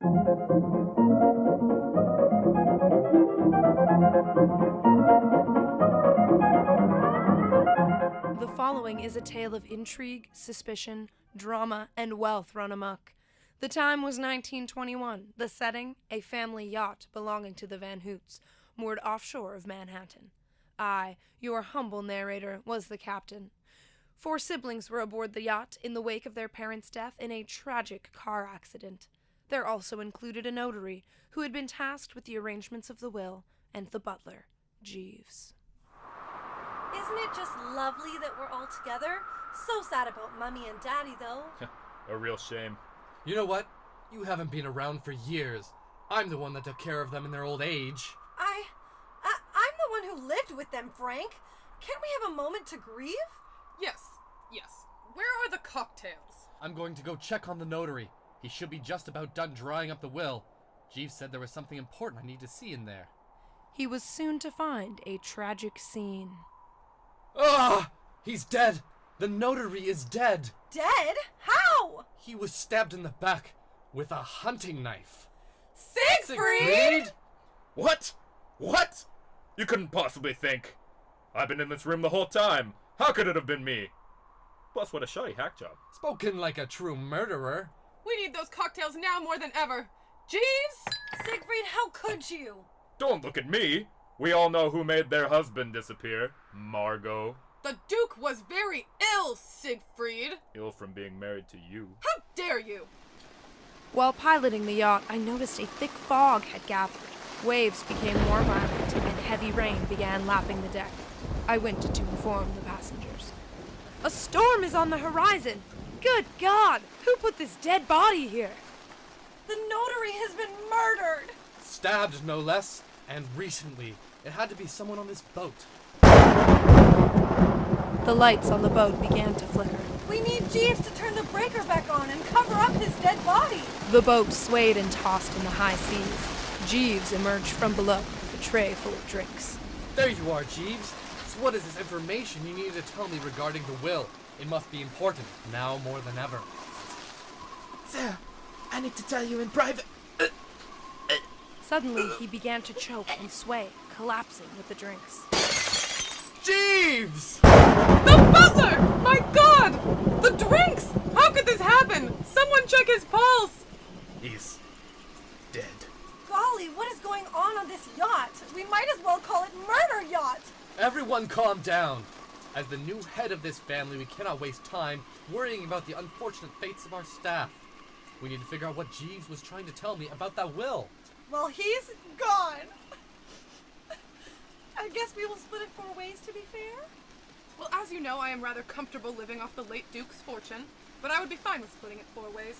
The following is a tale of intrigue, suspicion, drama, and wealth run amok. The time was 1921. The setting, a family yacht belonging to the Van Hoots, moored offshore of Manhattan. I, your humble narrator, was the captain. 4 siblings were aboard the yacht in the wake of their parents' death in a tragic car accident. There also included a notary, who had been tasked with the arrangements of the will, and the butler, Jeeves. Isn't it just lovely that we're all together? So sad about Mummy and Daddy, though. A real shame. You know what? You haven't been around for years. I'm the one that took care of them in their old age. I'm the one who lived with them, Frank. Can't we have a moment to grieve? Yes. Where are the cocktails? I'm going to go check on the notary. He should be just about done drawing up the will. Jeeves said there was something important I need to see in there. He was soon to find a tragic scene. Ah! He's dead! The notary is dead! Dead? How? He was stabbed in the back with a hunting knife. Siegfried! What? What? You couldn't possibly think. I've been in this room the whole time. How could it have been me? Plus, what a shoddy hack job. Spoken like a true murderer. We need those cocktails now more than ever. Jeeves? Siegfried, how could you? Don't look at me. We all know who made their husband disappear. Margot. The Duke was very ill, Siegfried. Ill from being married to you. How dare you? While piloting the yacht, I noticed a thick fog had gathered. Waves became more violent, and heavy rain began lapping the deck. I went to inform the passengers. A storm is on the horizon! Good God! Who put this dead body here? The notary has been murdered! Stabbed, no less. And recently, it had to be someone on this boat. The lights on the boat began to flicker. We need Jeeves to turn the breaker back on and cover up his dead body! The boat swayed and tossed in the high seas. Jeeves emerged from below with a tray full of drinks. There you are, Jeeves. So what is this information you needed to tell me regarding the will? It must be important, now more than ever. Sir, I need to tell you in private. Suddenly, he began to choke and sway, collapsing with the drinks. Jeeves! The butler! My God! The drinks! How could this happen? Someone check his pulse! He's dead. Golly, what is going on this yacht? We might as well call it Murder Yacht! Everyone calm down. As the new head of this family, we cannot waste time worrying about the unfortunate fates of our staff. We need to figure out what Jeeves was trying to tell me about that will. Well, he's gone. I guess we will split it 4 ways, to be fair. Well, as you know, I am rather comfortable living off the late Duke's fortune, but I would be fine with splitting it 4 ways.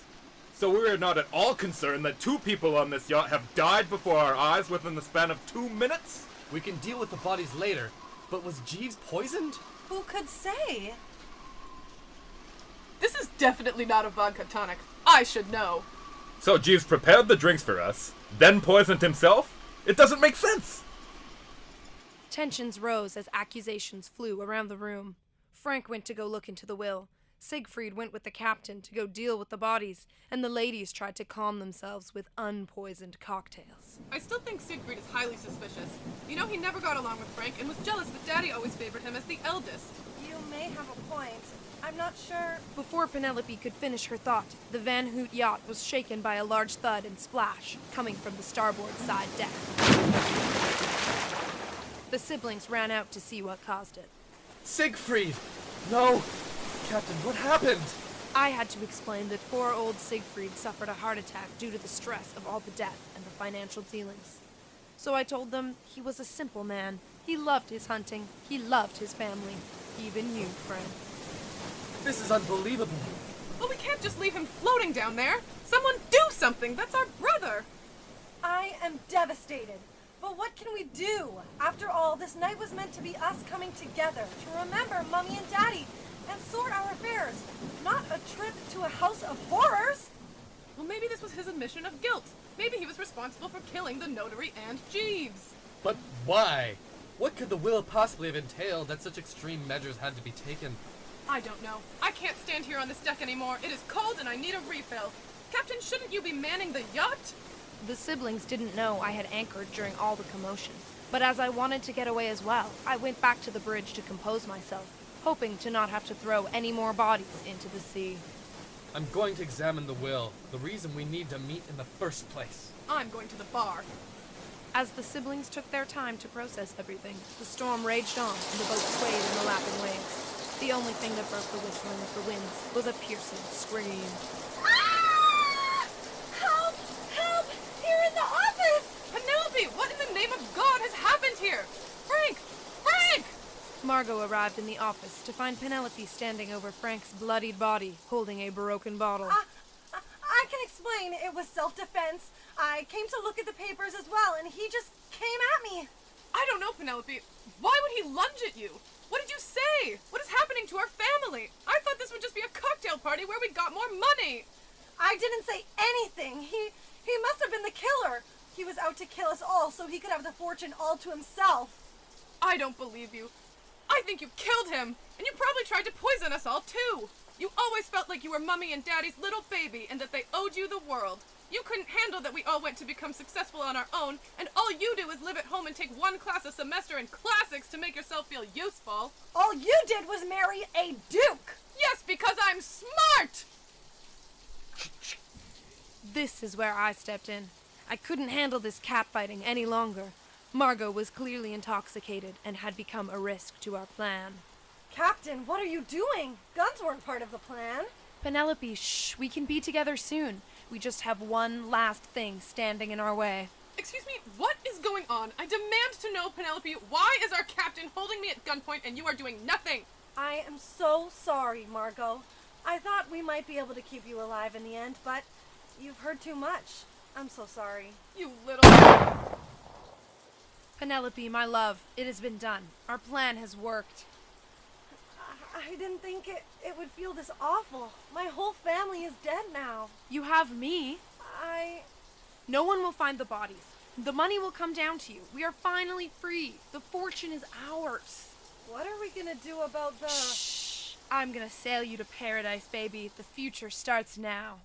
So we are not at all concerned that 2 people on this yacht have died before our eyes within the span of 2 minutes? We can deal with the bodies later, but was Jeeves poisoned? Who could say? This is definitely not a vodka tonic. I should know. So Jeeves prepared the drinks for us, then poisoned himself? It doesn't make sense! Tensions rose as accusations flew around the room. Frank went to go look into the will. Siegfried went with the captain to go deal with the bodies, and the ladies tried to calm themselves with unpoisoned cocktails. I still think Siegfried is highly suspicious. You know, he never got along with Frank and was jealous that Daddy always favored him as the eldest. You may have a point. I'm not sure. Before Penelope could finish her thought, the Van Hoot yacht was shaken by a large thud and splash coming from the starboard side deck. The siblings ran out to see what caused it. Siegfried! No! Captain, what happened? I had to explain that poor old Siegfried suffered a heart attack due to the stress of all the death and the financial dealings. So I told them he was a simple man. He loved his hunting. He loved his family. Even you, Frank. This is unbelievable. Well, we can't just leave him floating down there. Someone do something. That's our brother. I am devastated. But what can we do? After all, this night was meant to be us coming together to remember Mummy and Daddy and sort our affairs, not a trip to a house of horrors. Well, maybe this was his admission of guilt. Maybe he was responsible for killing the notary and Jeeves. But why? What could the will possibly have entailed that such extreme measures had to be taken? I don't know. I can't stand here on this deck anymore. It is cold and I need a refill. Captain, shouldn't you be manning the yacht? The siblings didn't know I had anchored during all the commotion, but as I wanted to get away as well, I went back to the bridge to compose myself, hoping to not have to throw any more bodies into the sea. I'm going to examine the will, the reason we need to meet in the first place. I'm going to the bar. As the siblings took their time to process everything, the storm raged on and the boat swayed in the lapping waves. The only thing that broke the whistling of the winds was a piercing scream. Ah! Help! Help! Here in the office! Penelope, what in the name of God has happened here? Frank! Frank! Margot arrived in the office to find Penelope standing over Frank's bloodied body, holding a broken bottle. I can explain. It was self-defense. I came to look at the papers as well, and he just came at me. I don't know, Penelope. Why would he lunge at you? What did you say? What is happening to our family? I thought this would just be a cocktail party where we got more money. I didn't say anything. He must have been the killer. He was out to kill us all so he could have the fortune all to himself. I don't believe you. I think you killed him, and you probably tried to poison us all too. You always felt like you were Mummy and Daddy's little baby and that they owed you the world. You couldn't handle that we all went to become successful on our own, and all you do is live at home and take one class a semester in classics to make yourself feel useful. All you did was marry a duke. Yes, because I'm smart! This is where I stepped in. I couldn't handle this catfighting any longer. Margot was clearly intoxicated and had become a risk to our plan. Captain, what are you doing? Guns weren't part of the plan. Penelope, shh, we can be together soon. We just have one last thing standing in our way. Excuse me, what is going on? I demand to know, Penelope, why is our captain holding me at gunpoint and you are doing nothing? I am so sorry, Margot. I thought we might be able to keep you alive in the end, but you've heard too much. I'm so sorry. You little... Penelope, my love, it has been done. Our plan has worked. I didn't think it would feel this awful. My whole family is dead now. You have me. No one will find the bodies. The money will come down to you. We are finally free. The fortune is ours. What are we gonna do about the... Shh. I'm gonna sail you to paradise, baby. The future starts now.